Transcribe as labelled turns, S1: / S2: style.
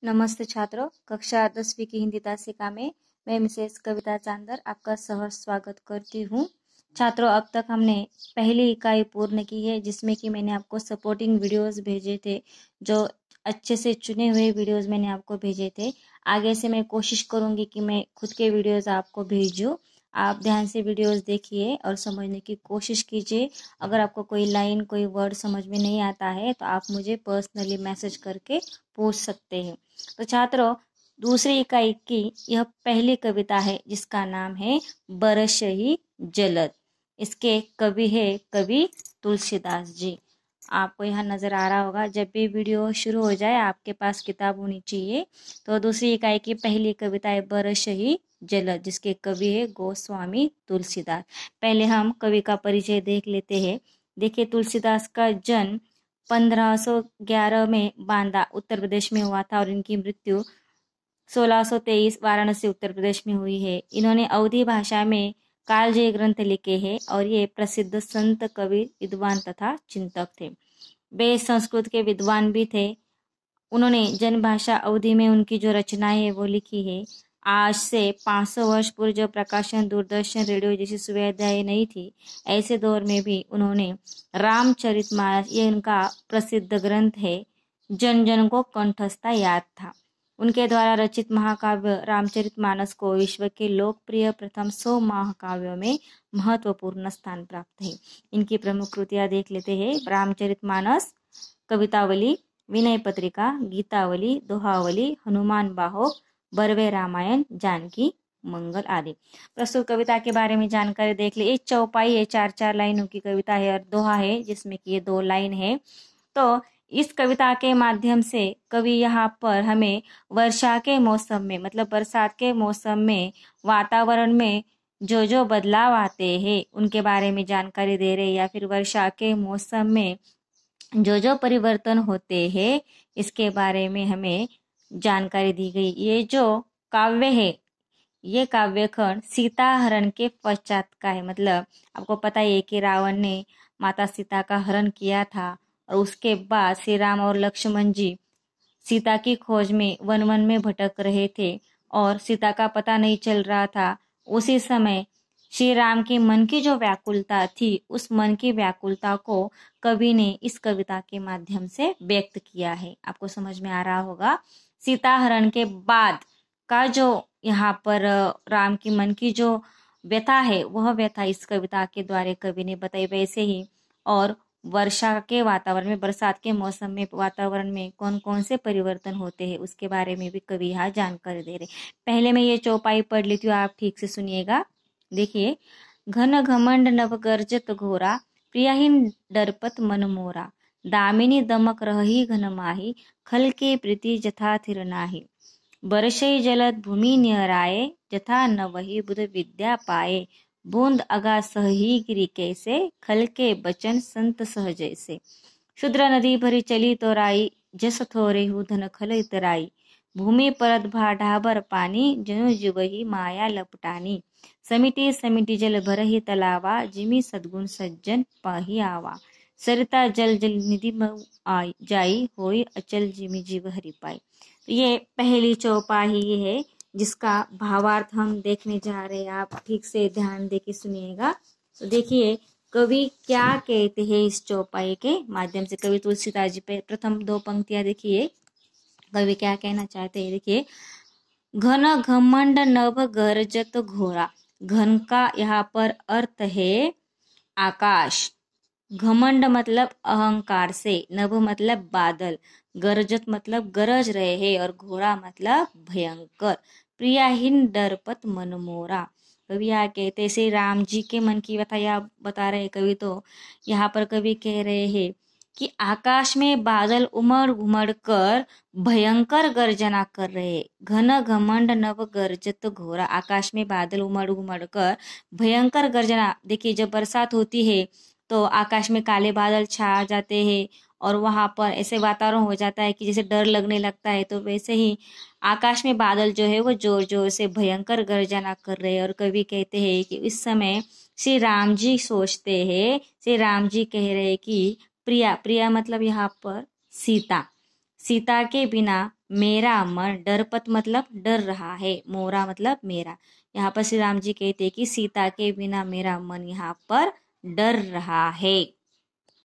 S1: नमस्ते छात्रों, कक्षा 10वीं की हिंदी तासिका में मैं मिसेस कविता चांदर आपका सहर्ष स्वागत करती हूँ। छात्रों, अब तक हमने पहली इकाई पूर्ण की है जिसमें कि मैंने आपको सपोर्टिंग वीडियोस भेजे थे, जो अच्छे से चुने हुए वीडियोस मैंने आपको भेजे थे। आगे से मैं कोशिश करूँगी कि मैं खुद के वीडियोस आपको भेजूँ। आप ध्यान से वीडियोस देखिए और समझने की कोशिश कीजिए। अगर आपको कोई लाइन, कोई वर्ड समझ में नहीं आता है तो आप मुझे पर्सनली मैसेज करके पूछ सकते हैं। तो छात्रों, दूसरी इकाई की यह पहली कविता है जिसका नाम है बरसही जलद। इसके कवि है कवि तुलसीदास जी। आपको यहाँ नजर आ रहा होगा, जब भी वीडियो शुरू हो जाए आपके पास किताब होनी चाहिए। तो दूसरी इकाई की पहली कविता है बरसही जलद, जिसके कवि है गोस्वामी तुलसीदास। पहले हम कवि का परिचय देख लेते हैं। देखिए, तुलसीदास का जन्म 1511 में बांदा उत्तर प्रदेश में हुआ था और इनकी मृत्यु 1623 वाराणसी उत्तर प्रदेश में हुई है। इन्होंने अवधी भाषा में कालजयी ग्रंथ लिखे हैं और ये प्रसिद्ध संत, कवि, विद्वान तथा चिंतक थे। वे संस्कृत के विद्वान भी थे। उन्होंने जन भाषा अवधी में उनकी जो रचनाएं है वो लिखी है। आज से 500 वर्ष पूर्व जब प्रकाशन, दूरदर्शन, रेडियो जैसी सुविधाएं नहीं थी, ऐसे दौर में भी उन्होंने रामचरितमानस, ये उनका प्रसिद्ध ग्रंथ है, जन जन को कंठस्थ याद था। उनके द्वारा रचित महाकाव्य रामचरितमानस को विश्व के लोकप्रिय प्रथम 100 महाकाव्यों में महत्वपूर्ण स्थान प्राप्त है। इनकी प्रमुख कृतियां देख लेते हैं। रामचरितमानस, कवितावली, विनय पत्रिका, गीतावली, दोहावली, हनुमान बाहो, बरवे रामायण, जानकी मंगल आदि। प्रस्तुत कविता के बारे में जानकारी देख ले। एक चौपाई है, 4-4 लाइनों की कविता है और दोहा है जिसमें कि ये 2 लाइन है। तो इस कविता के माध्यम से कवि यहाँ पर हमें वर्षा के मौसम में, मतलब बरसात के मौसम में वातावरण में जो जो बदलाव आते हैं उनके बारे में जानकारी दे रहे, या फिर वर्षा के मौसम में जो जो परिवर्तन होते हैं इसके बारे में हमें जानकारी दी गई। ये जो काव्य है, ये काव्य खंड सीता हरण के पश्चात का है। मतलब आपको पता ही है कि रावण ने माता सीता का हरण किया था और उसके बाद श्री राम और लक्ष्मण जी सीता की खोज में वन वन में भटक रहे थे और सीता का पता नहीं चल रहा था। उसी समय श्री राम के मन की जो व्याकुलता थी, उस मन की व्याकुलता को कवि ने इस कविता के माध्यम से व्यक्त किया है। आपको समझ में आ रहा होगा। सीता हरण के बाद का जो यहाँ पर राम की मन की जो व्यथा है, वह व्यथा इस कविता के द्वारा कवि ने बताई। वैसे ही और वर्षा के वातावरण में, बरसात के मौसम में वातावरण में कौन कौन से परिवर्तन होते हैं उसके बारे में भी कवि यहाँ जानकारी दे रहे। पहले मैं ये चौपाई पढ़ लेती हूँ, आप ठीक से सुनिएगा। देखिए, घन घमंड नभ गर्जत घोरा, प्रियाहीन डरपत मन मोरा, दामिनी दमक रही घन माही, खल के प्रीति जथा थिर नाही, बरसई जलद भूमि निहराए, जथा न वही बुध विद्या पाए, बूंद अगा सही गिरी कैसे, खल के बचन संत सह जैसे, शुद्र नदी भरी चली तोराई, जस थोरे हु धन खल इतराई, भूमि परत भा ढाबर पानी, जनु जीवही माया लपटानी, समिति समिति जल भरहि तलावा, जिमि सद्गुण सज्जन पाही आवा, सरिता जल जल निधि आई जाई, होई अचल जिमि जीव हरि पाई। तो ये पहली चौपाई है जिसका भावार्थ हम देखने जा रहे हैं। आप ठीक से ध्यान दे के सुनिएगा। तो देखिए, कवि क्या कहते हैं इस चौपाई के माध्यम से। कवि तुलसीदास जी पे प्रथम 2 पंक्तियां देखिए, कवि क्या कहना चाहते हैं। देखिए, घन घमंड नभ गरजत घोरा। घन का यहाँ पर अर्थ है आकाश, घमंड मतलब अहंकार से, नभ मतलब बादल, गरजत मतलब गरज रहे हैं और घोड़ा मतलब भयंकर, प्रियाहीन डरपत मन मोरा। कवि यहाँ कहते श्री राम जी के मन की व्यथा यहाँ बता रहे कवि। तो यहाँ पर कवि कह रहे हैं कि आकाश में बादल उमड़ घुमड़ कर भयंकर गर्जना कर रहे। घन घमंड नभ गर्जत घोरा, आकाश में बादल उमड़ घुमड़ कर भयंकर गर्जना। देखिए, जब बरसात होती है तो आकाश में काले बादल छा जाते हैं और वहां पर ऐसे वातावरण हो जाता है कि जैसे डर लगने लगता है। तो वैसे ही आकाश में बादल जो है वो जोर जोर से भयंकर गर्जना कर रहे हैं। और कवि कहते हैं कि इस समय श्री राम जी सोचते हैं, श्री राम जी कह रहे हैं कि प्रिया, प्रिया मतलब यहाँ पर सीता, सीता के बिना मेरा मन, डरपत मतलब डर रहा है, मोरा मतलब मेरा। यहाँ पर श्री राम जी कहते हैं कि सीता के बिना मेरा मन यहाँ पर डर रहा है।